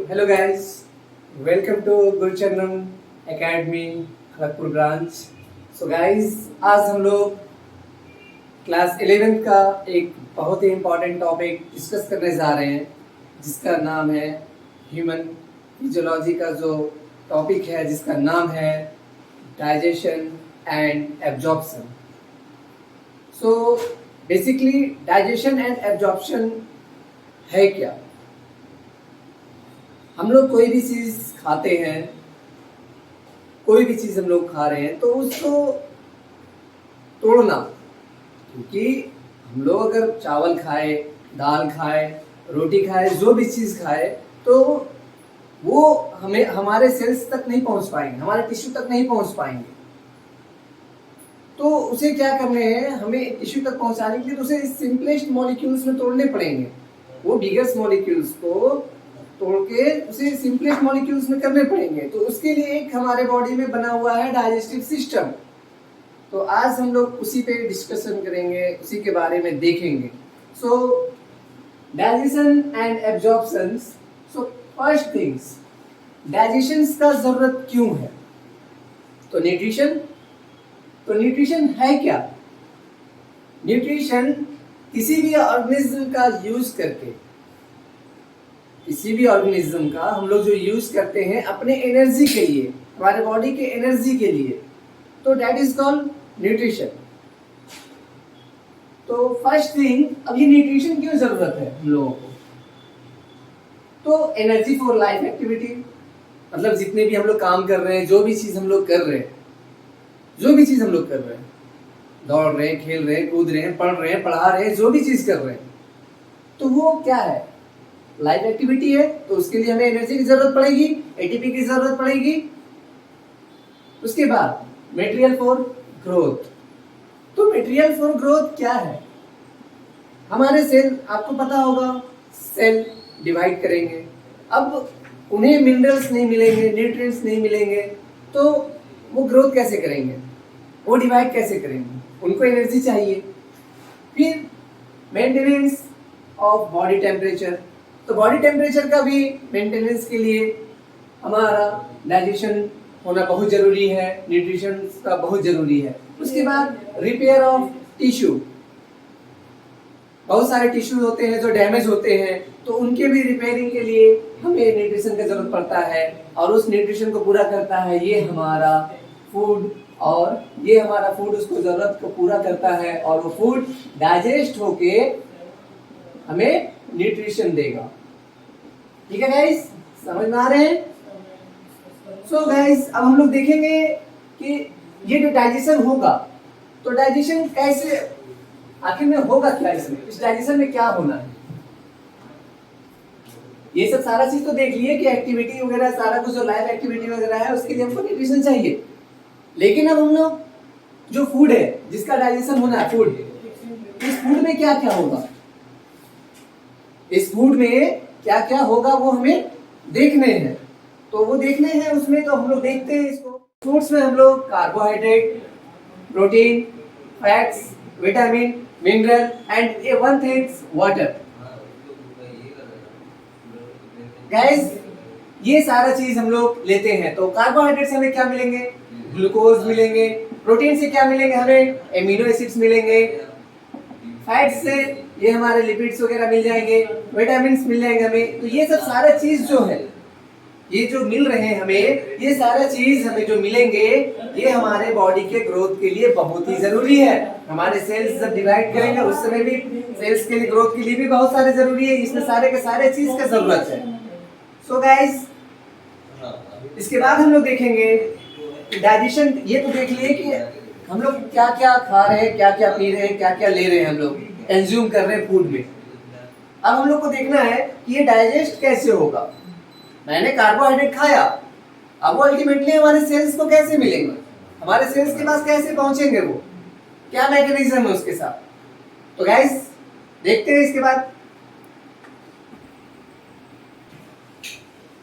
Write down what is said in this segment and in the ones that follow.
Hello guys, welcome to Gurucharanam academy Kharagpur branch. So guys, आज हम लोग क्लास 11th का एक बहुत ही इम्पॉर्टेंट टॉपिक डिस्कस करने जा रहे हैं, जिसका नाम है ह्यूमन फिजियोलॉजी का जो टॉपिक है, जिसका नाम है digestion and absorption. So basically digestion and absorption है क्या? हम लोग कोई भी चीज़ खाते हैं, कोई भी चीज़ हम लोग खा रहे हैं तो उसको तोड़ना, क्योंकि हम लोग अगर चावल खाए, दाल खाए, रोटी खाए, जो भी चीज़ खाए तो वो हमें हमारे सेल्स तक नहीं पहुंच पाएंगे, हमारे टिश्यू तक नहीं पहुंच पाएंगे। तो उसे क्या करने हैं, हमें टिश्यू तक पहुंचाने के लिए तो उसे सिंपलेस्ट मॉलिक्यूल्स में तोड़ने पड़ेंगे। वो बिगेस्ट मॉलिक्यूल्स को तोड़ के उसे सिंपलेस्ट मॉलिक्यूल्स में करने पड़ेंगे। तो उसके लिए एक हमारे बॉडी में बना हुआ है डाइजेस्टिव सिस्टम। तो आज हम लोग उसी पे डिस्कशन करेंगे, उसी के बारे में देखेंगे। सो digestion and absorption. So first things, digestion का जरूरत क्यों है? तो न्यूट्रिशन है क्या? न्यूट्रिशन किसी भी ऑर्गेनिज्म का यूज करके, किसी भी ऑर्गेनिज्म का हम लोग जो यूज करते हैं अपने एनर्जी के लिए, हमारे बॉडी के एनर्जी के लिए, तो दैट इज कॉल्ड न्यूट्रिशन। तो फर्स्ट थिंग, अब ये न्यूट्रिशन क्यों जरूरत है हम लोगों को? तो एनर्जी फॉर लाइफ एक्टिविटी, मतलब जितने भी हम लोग काम कर रहे हैं, जो भी चीज हम लोग कर रहे हैं, दौड़ रहे हैं, खेल रहे हैं, कूद रहे हैं, पढ़ रहे हैं, पढ़ा रहे हैं, जो भी चीज कर रहे हैं, तो वो क्या है? लाइफ एक्टिविटी है। तो उसके लिए हमें एनर्जी की जरूरत पड़ेगी, एटीपी की जरूरत पड़ेगी। उसके बाद मटेरियल फॉर ग्रोथ। तो मटेरियल फॉर ग्रोथ क्या है? हमारे सेल, आपको पता होगा, सेल डिवाइड करेंगे। अब उन्हें मिनरल्स नहीं मिलेंगे, न्यूट्रिएंट्स नहीं मिलेंगे, तो वो ग्रोथ कैसे करेंगे? वो डिवाइड कैसे करेंगे? उनको एनर्जी चाहिए। फिर मेंटेनेंस ऑफ बॉडी टेम्परेचर। तो बॉडी टेम्परेचर का भी मेंटेनेंस के लिए हमारा डाइजेशन होना बहुत जरूरी है, न्यूट्रिशन का बहुत जरूरी है। उसके बाद रिपेयर ऑफ टिश्यू। बहुत सारे टिश्यू होते हैं जो डैमेज होते हैं, तो उनके भी रिपेयरिंग के लिए हमें न्यूट्रिशन का जरूरत पड़ता है। और उस न्यूट्रिशन को पूरा करता है ये हमारा फूड, और ये हमारा फूड उसको जरूरत को पूरा करता है, और वो फूड डाइजेस्ट होके हमें न्यूट्रिशन देगा। ठीक है गाइस, समझ में आ रहे हैं? सो गाइस, अब हम लोग देखेंगे कि ये जो डाइजेशन होगा, तो डाइजेशन कैसे, आखिर में होगा क्या? इसमें, इस डाइजेशन में क्या होना है? ये सब सारा चीज तो देख लिए कि एक्टिविटी वगैरह, सारा कुछ जो लाइफ एक्टिविटी वगैरह है, उसके लिए हमको न्यूट्रिशन चाहिए। लेकिन अब हम लोग जो फूड है, जिसका डाइजेशन होना है, फूड, इस फूड में क्या क्या होगा, इस फूड में क्या क्या होगा वो हमें देखने हैं। तो वो देखने हैं, उसमें तो हम लोग देखते हैं इसको। फूड्स में हम लोग carbohydrate, protein, fats, vitamin, mineral and one things water. Guys, ये सारा चीज हम लोग लेते हैं। तो कार्बोहाइड्रेट से हमें क्या मिलेंगे? ग्लूकोज मिलेंगे। प्रोटीन से क्या मिलेंगे? हमें एमिनो एसिड्स मिलेंगे। फैट से ये हमारे लिपिड्स वगैरह मिल जाएंगे, विटामिन्स मिल जाएंगे हमें। तो ये सब सारा चीज जो है, ये जो मिल रहे हैं हमें, ये सारा चीज हमें जो मिलेंगे, ये हमारे बॉडी के ग्रोथ के लिए बहुत ही जरूरी है। हमारे सेल्स जब डिवाइड करेंगे उस समय भी सेल्स के लिए, ग्रोथ के लिए भी बहुत सारे जरूरी है। इसमें सारे के सारे चीज का जरूरत है। सो गाइस, इसके बाद हम लोग देखेंगे डाइजेशन। ये तो देख लिए कि हम लोग क्या क्या खा रहे हैं, क्या क्या पी रहे हैं, क्या क्या ले रहे हैं, हम लोग कंज्यूम कर रहे हैं फूड में। अब हम लोग को देखना है कि ये डाइजेस्ट कैसे होगा। मैंने कार्बोहाइड्रेट खाया, अब वो अल्टीमेटली हमारे सेल्स को कैसे मिलेंगे, हमारे सेल्स के पास कैसे पहुंचेंगे, वो क्या मैकेनिज्म है उसके साथ? तो गाइस, देखते हैं इसके बाद।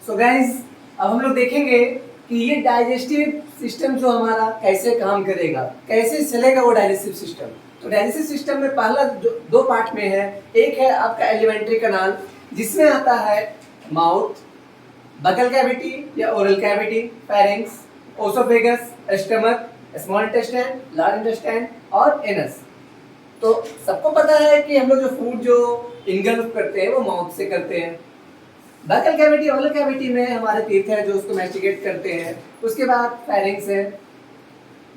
सो गाइस, अब हम लोग देखेंगे कि ये डाइजेस्टिव सिस्टम जो हमारा कैसे काम करेगा, कैसे चलेगा वो डाइजेस्टिव सिस्टम। तो डाइजेस्टिव सिस्टम में पहला दो पार्ट में है। एक है आपका एलिमेंट्री कैनाल, जिसमें आता है माउथ, बकल कैविटी या oral cavity, pharynx, oesophagus, stomach, small intestine, large intestine और एनस। तो सबको पता है कि हम लोग जो फूड जो इनगल्फ करते हैं वो माउथ से करते हैं। बकल कैविटी, ओरल कैविटी में हमारे टीथ है जो उसको मैस्टिकेट करते हैं। उसके बाद फेरिंक्स है,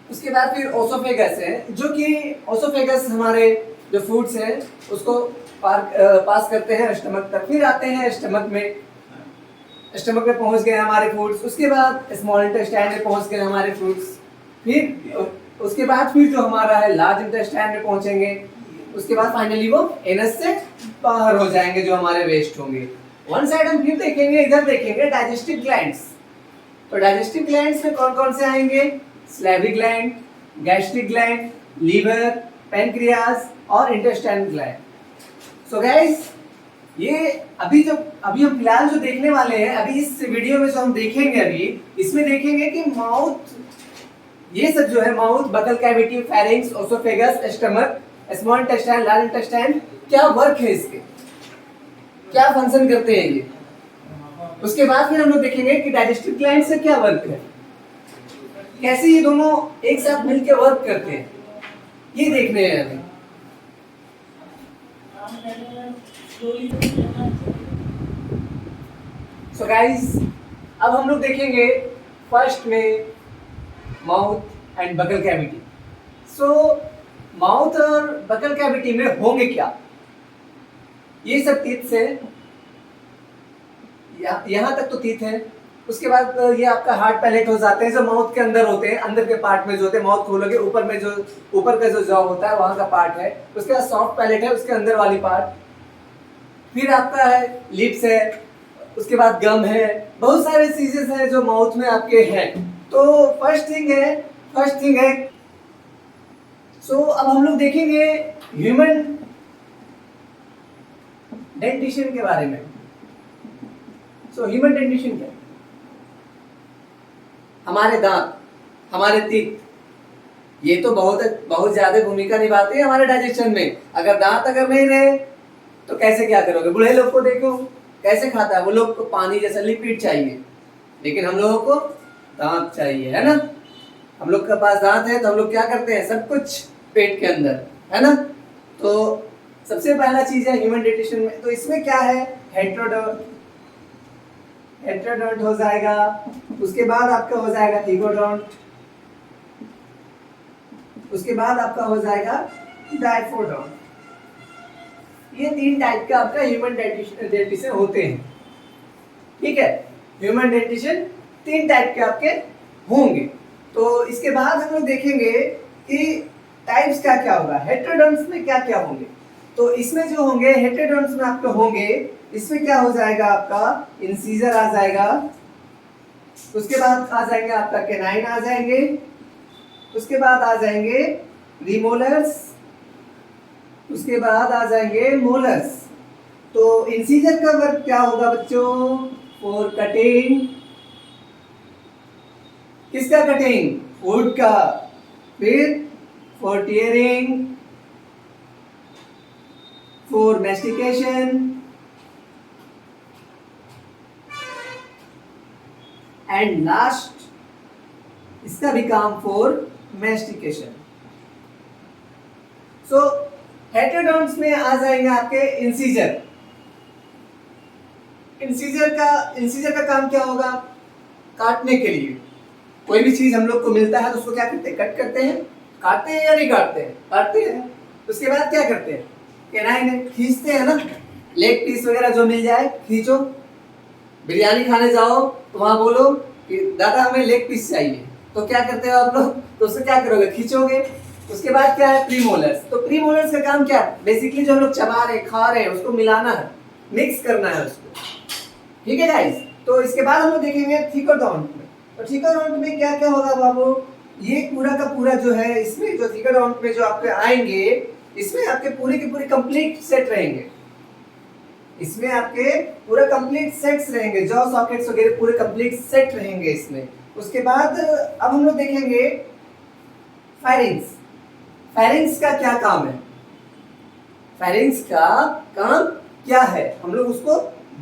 उसके बाद फिर ओसोफेगस है, जो कि ओसोफेगस हमारे जो फूड्स हैं उसको पास करते हैं स्टमक तक, फिर आते हैं स्टमक में, स्टमक में पहुंच गए हमारे फूड्स। उसके बाद स्मॉल इंटेस्टाइन में पहुंच गए हमारे फूड्स, फिर उसके बाद फिर जो हमारा है लार्ज इंटेस्टाइन में पहुंचेंगे। उसके बाद फाइनली वो एनस से बाहर हो जाएंगे जो हमारे वेस्ट होंगे। वन साइड हम फिर देखेंगे, इधर देखेंगे डाइजेस्टिव ग्लैंड्स। तो डाइजेस्टिव ग्लैंड्स में कौन कौन से आएंगे? स्लैविक gland, gastric gland, liver, pancreas और इंटेस्टाइन ग्लैंड। सो गाइस, ये अभी हम फिलहाल जो देखने वाले हैं, अभी इस वीडियो में जो हम देखेंगे, अभी इसमें देखेंगे कि माउथ, ये सब जो है mouth, buccal cavity, pharynx, oesophagus, stomach, small intestine, large intestine, क्या वर्क है इसके, क्या फंक्शन करते हैं ये। उसके बाद फिर हम लोग देखेंगे कि डाइजेस्टिव ग्लैंड से क्या वर्क है, कैसे ये दोनों एक साथ मिलकर वर्क करते हैं, ये देखने हैं अभी। सो गाइस, अब हम लोग देखेंगे फर्स्ट में mouth and buccal cavity. So mouth और बकल कैविटी में होंगे क्या? ये सब टीथ से, यहाँ तक तो टीथ है। उसके बाद ये आपका हार्ड पैलेट हो जाते हैं जो माउथ के अंदर होते हैं, अंदर के पार्ट में जो होते हैं, माउथ खोलोगे ऊपर में जो ऊपर का जो जॉ होता है वहां का पार्ट है। उसके बाद सॉफ्ट पैलेट है, उसके अंदर वाली पार्ट। फिर आपका है लिप्स है, उसके बाद गम है, बहुत सारे चीजें हैं जो माउथ में आपके हैं। तो फर्स्ट थिंग है सो अब हम लोग देखेंगे ह्यूमन डेंटिशन के बारे में। सो ह्यूमन डेंटिशन क्या? हमारे दांत, हमारे टीथ, ये तो बहुत ज्यादा भूमिका निभाते हैं हमारे डाइजेशन में। अगर दांत अगर नहीं रहे तो कैसे क्या करोगे? बूढ़े लोग को देखो कैसे खाता है, वो लोग को पानी जैसा लिक्विड चाहिए, लेकिन हम लोगों को दांत चाहिए, है ना। हम लोग के पास दांत है तो हम लोग क्या करते हैं, सब कुछ पेट के अंदर, है ना। तो सबसे पहला चीज है ह्यूमन डेंटिशन में, तो इसमें क्या है, हेट्रोडोंट हो जाएगा। उसके बाद आपका हो जाएगा थिगोडोंट, उसके बाद आपका हो जाएगा डायफोडोंट। ये 3 टाइप का आपका ह्यूमन डेंटिशन होते हैं, ठीक है। ह्यूमन डेंटिशन 3 टाइप के आपके होंगे। तो इसके बाद हम लोग देखेंगे कि टाइप्स क्या क्या होगा, हेट्रोडोंट्स में क्या क्या होंगे। तो इसमें जो होंगे हेट्रोडोंट्स में आपके होंगे, इसमें क्या हो जाएगा, आपका इंसीजर आ जाएगा। उसके बाद आ जाएंगे आपका कैनाइन आ जाएंगे। उसके बाद आ जाएंगे प्रीमोलर्स, उसके बाद आ जाएंगे मोलर्स। तो इंसीजर का वर्क क्या होगा बच्चों, फॉर कटिंग, किसका कटिंग, फूड का। फिर for tearing, for mastication and last इसका भी काम फॉर मैस्टिकेशन। सो हेट्रोडोंट्स में आ जाएंगे आपके इंसीजर। इंसीजर का काम क्या होगा, काटने के लिए। कोई भी चीज हम लोग को मिलता है तो उसको क्या करते हैं, कट करते हैं, काटते हैं या नहीं काटते हैं, काटते हैं। उसके बाद क्या करते हैं, कैनाइन खींचते हैं ना, लेग पीस वगैरह जो मिल जाए खींचो। बिरयानी खाने जाओ तो वहां बोलो कि दादा हमें लेग पीस चाहिए, तो क्या करते हो आप लोग, तो उससे क्या करोगे, खींचोगे। उसके बाद क्या है, प्रीमोलर्स। तो प्रीमोलर्स का काम क्या है, बेसिकली जो हम लोग चबा रहे खा रहे हैं उसको मिलाना है, मिक्स करना है उसको, ठीक है गाइस। तो इसके बाद हम लोग देखेंगे थिकोडोंट में। तो थिकोडोंट में क्या क्या होगा बाबू, ये पूरा का पूरा जो है, इसमें जो थिकोडोंट में जो आपके आएंगे, इसमें आपके पूरे के पूरे कंप्लीट सेट रहेंगे। इसमें आपके पूरा कंप्लीट सेट्स रहेंगे, जॉ सॉकेट्स वगैरह पूरे कंप्लीट सेट रहेंगे इसमें। उसके बाद अब हम लोग देखेंगे फेरिंक्स। फेरिंक्स का क्या काम है, फेरिंक्स का काम क्या है, हम लोग उसको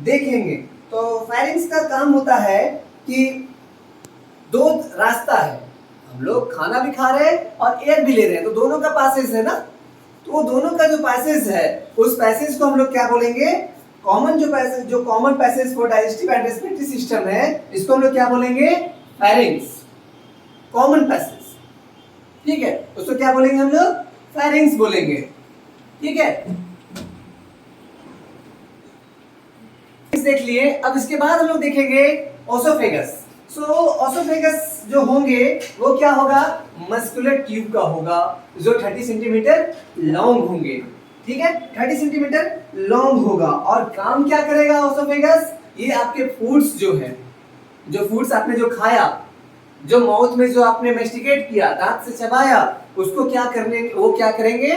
देखेंगे। तो तो फेरिंग्स का काम होता है कि दो रास्ता है, हम लोग खाना भी खा रहे हैं और एयर भी ले रहे हैं, तो दोनों का पैसेज है ना, तो वो दोनों का जो पैसेज है उस पैसेज को हम लोग क्या बोलेंगे, common passage for digestive and respiratory system है, इसको हम लोग क्या बोलेंगे, फेरिंग्स, कॉमन पैसेज। ठीक है, उसको क्या बोलेंगे हम लोग, फेरिंग्स बोलेंगे। ठीक है, देख लिए। अब इसके बाद हम लोग देखेंगे ओसोफेगस। सो ओसोफेगस जो होंगे वो क्या होगा, मस्कुलर ट्यूब का होगा जो 30 सेंटीमीटर लॉन्ग होंगे। ठीक है, 30 सेंटीमीटर लॉन्ग होगा। और काम क्या करेगा ओसोफेगस, ये आपके फूड्स जो है, जो फूड्स आपने जो खाया, जो माउथ में जो आपने मेस्टिकेट किया, दांत से चबाया, उसको क्या करने, वो क्या करेंगे,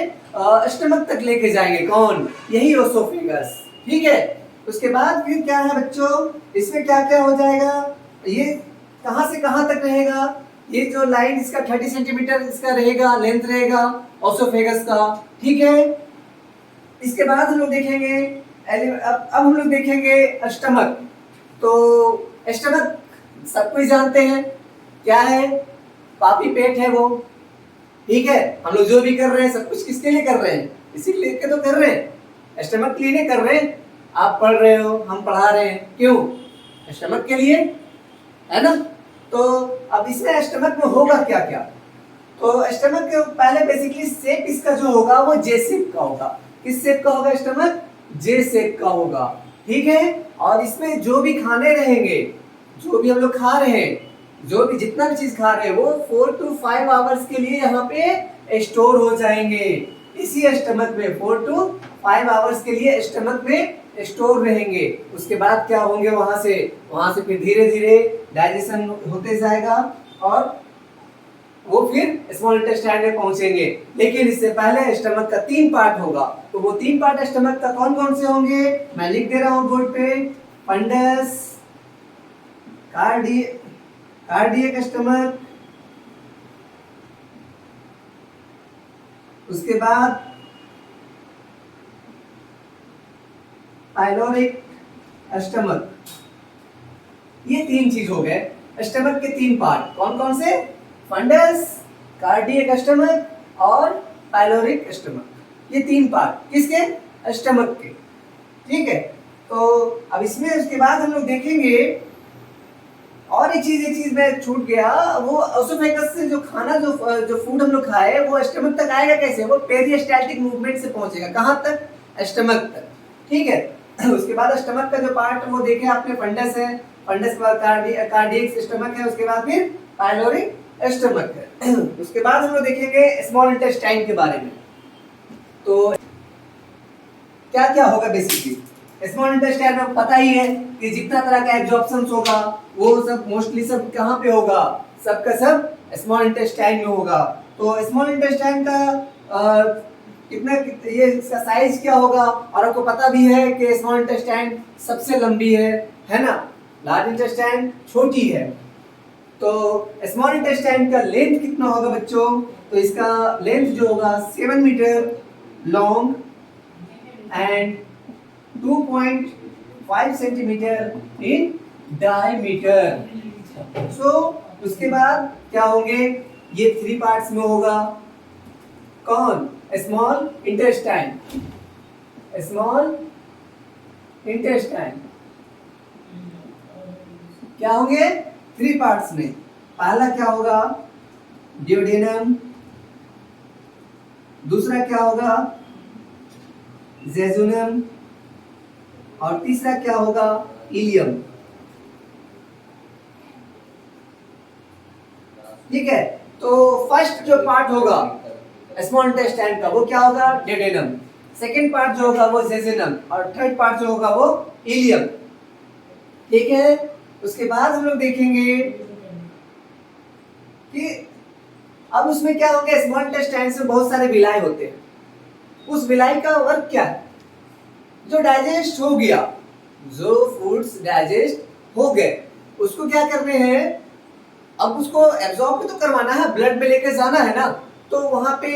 स्टमक तक लेके जाएंगे। कौन, यही ओसोफेगस। ठीक है, उसके बाद फिर क्या है बच्चों, इसमें क्या क्या हो जाएगा, ये कहां से कहां तक रहेगा, ये जो लाइन इसका 30 सेंटीमीटर इसका रहेगा, लेंथ रहेगा ओसोफेगस का। ठीक है, इसके बाद हम लोग देखेंगे अब हम लोग देखेंगे स्टमक। तो स्टमक सब कोई जानते हैं क्या है, पापी पेट है वो। ठीक है, हम लोग जो भी कर रहे हैं सब कुछ किसके लिए कर रहे हैं, इसी के लिए तो कर रहे हैं, स्टमक के लिए नहीं कर रहे हैं। आप पढ़ रहे हो, हम पढ़ा रहे हैं, क्यों, स्टमक के लिए, है ना। तो अब इसमें स्टमक में होगा क्या क्या, तो स्टमक के पहले बेसिकली शेप इसका जो होगा वो जे शेप का होगा। किस शेप का होगा स्टमक, जे शेप का होगा। ठीक है, और इसमें जो भी खाने रहेंगे, जो भी हम लोग खा रहे हैं, जो भी जितना भी चीज खा रहे हैं वो 4 to 5 आवर्स के लिए यहाँ पे स्टोर हो जाएंगे इसी स्टमक में। 4 to 5 आवर्स के लिए स्टमक में स्टोर रहेंगे। उसके बाद क्या होंगे, वहां से फिर धीरे धीरे डाइजेशन होते जाएगा और वो फिर स्मॉल इंटेस्टाइन में पहुंचेंगे। लेकिन इससे पहले स्टमक का 3 पार्ट होगा। तो वो 3 पार्ट स्टमक का कौन कौन से होंगे, मैं लिख दे रहा हूं बोर्ड पे, फंडस, कार्डियक स्टमक, उसके बाद पाइलोरिक स्टमक। ये 3 चीज हो गए स्टमक के 3 पार्ट। कौन कौन से, फंडस, कार्डियक स्टमक और पाइलोरिक स्टमक। ये 3 पार्ट किसके, स्टमक के। ठीक है, तो अब इसमें उसके बाद हम लोग देखेंगे और एक चीज मैं छूट गया, वो ओसोफेगस से जो खाना जो फूड हम लोग खाए वो स्टमक तक आएगा कैसे, वो पेरिस्टाल्टिक मूवमेंट से पहुंचेगा। कहां तक, स्टमक तक। ठीक है, उसके बाद स्टमक का जो पार्ट वो देखे आपने, फंडस है, फंडस के बाद कार्डियक स्टमक है, उसके बाद फिर पाइलोरिक स्टमक है। उसके बाद हम लोग देखेंगे स्मॉल इंटेस्टाइन के बारे में। तो क्या क्या होगा बेसिकली स्मॉल इंटेस्टाइन में, पता ही है कि जितना तरह का एब्जॉर्प्शन होगा वो सब मोस्टली सब कहाँ पे होगा, सबका सब स्मॉल इंटेस्टाइन में होगा। तो स्मॉल इंटेस्टाइन का कितना ये इसका साइज क्या होगा, और आपको पता भी है कि स्मॉल इंटेस्टाइन सबसे लंबी है ना, लार्ज इंटेस्टाइन छोटी है। तो स्मॉल इंटेस्टाइन का लेंथ कितना होगा बच्चों, तो इसका लेंथ जो होगा 7 metre long and 2.5 centimetre in diameter. So उसके बाद क्या होंगे, ये 3 पार्ट्स में होगा। कौन, स्मॉल इंटेस्टाइन, स्मॉल इंटेस्टाइन क्या होंगे, 3 पार्ट्स में। पहला क्या होगा, ड्यूडेनम, दूसरा क्या होगा, जेजुनम, और तीसरा क्या होगा, इलियम। ठीक है, तो फर्स्ट जो पार्ट होगा स्मॉल इंटेस्टाइन का वो क्या होगा, ड्यूडेनम, सेकंड पार्ट जो होगा वो जेजुनम, और थर्ड पार्ट जो होगा वो इलियम। ठीक है, उसके बाद हम लोग देखेंगे कि अब उसमें क्या होगा, स्मॉल इंटेस्टाइन में बहुत सारे विलाय होते हैं। उस विलाय का वर्क क्या है, जो डाइजेस्ट हो गया, जो फूड्स डाइजेस्ट हो गए उसको क्या करने हैं, अब उसको एब्जॉर्ब भी तो करवाना है, ब्लड में लेकर जाना है ना। तो वहां पे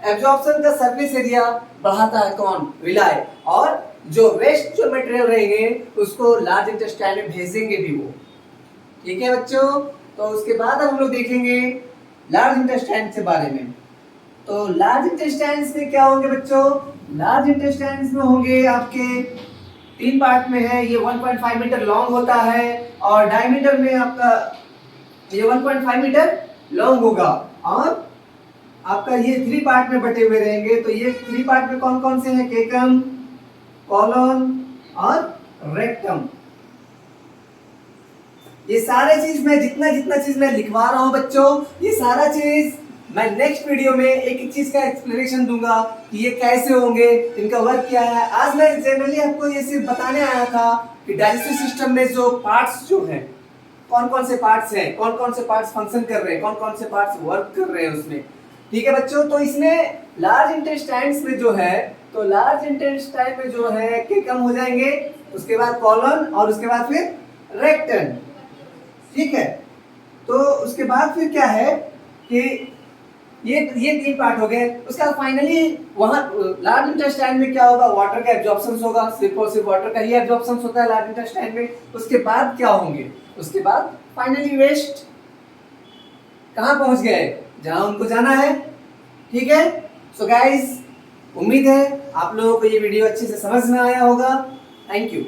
एब्जॉर्प्शन का सरफेस एरिया बढ़ाता है कौन, विलाय, और जो वेस्ट जो मटेरियल रहेंगे उसको लार्ज इंटेस्टाइन में भेजेंगे भी वो। ठीक है बच्चों, तो उसके बाद अब हम लोग देखेंगे लार्ज इंटेस्टाइन के बारे में। तो लार्ज इंटेस्टाइन्स में क्या होंगे बच्चों? लार्ज इंटेस्टाइन्स में होंगे आपके 3 पार्ट में है। ये 1.5 मीटर लॉन्ग होता है और डायमीटर में आपका ये 1.5 मीटर लॉन्ग होगा और आपका ये 3 पार्ट में बटे हुए रहेंगे। तो ये 3 पार्ट में कौन कौन से हैं? केकम, कॉलन और रेक्टम। ये सारे चीज मैं जितना चीज मैं लिखवा रहा हूं बच्चों, ये सारा चीज मैं नेक्स्ट वीडियो में एक एक चीज का एक्सप्लेनेशन दूंगा कि ये कैसे होंगे, इनका वर्क क्या है। आज मैं जनरली आपको ये सिर्फ बताने आया था कि डाइजेस्टिव सिस्टम में जो पार्ट्स जो हैं, कौन कौन से पार्ट्स हैं, कौन कौन से पार्ट्स फंक्शन कर रहे हैं, कौन कौन से पार्ट्स वर्क कर रहे हैं उसमें। ठीक है बच्चों, तो इसमें लार्ज इंटेस्टाइन्स में जो है, तो लार्ज इंटेस्टाइन में जो है केकम हो जाएंगे, उसके बाद कॉलन और उसके बाद फिर रेक्टम। ठीक है, तो उसके बाद फिर क्या है कि ये 3 पार्ट हो गए। उसका फाइनली वहां लार्ज इंटेस्टाइन में क्या होगा? वाटर का एब्जॉर्प्शन होगा, सिर्फ और सिर्फ वाटर का ही एब्जॉर्प्शन होता है लार्ज इंटेस्टाइन में। उसके बाद क्या होंगे? उसके बाद फाइनली वेस्ट कहां पहुंच गए? जहां उनको जाना है। ठीक है, सो गाइस, उम्मीद है आप लोगों को ये वीडियो अच्छे से समझ में आया होगा। Thank you.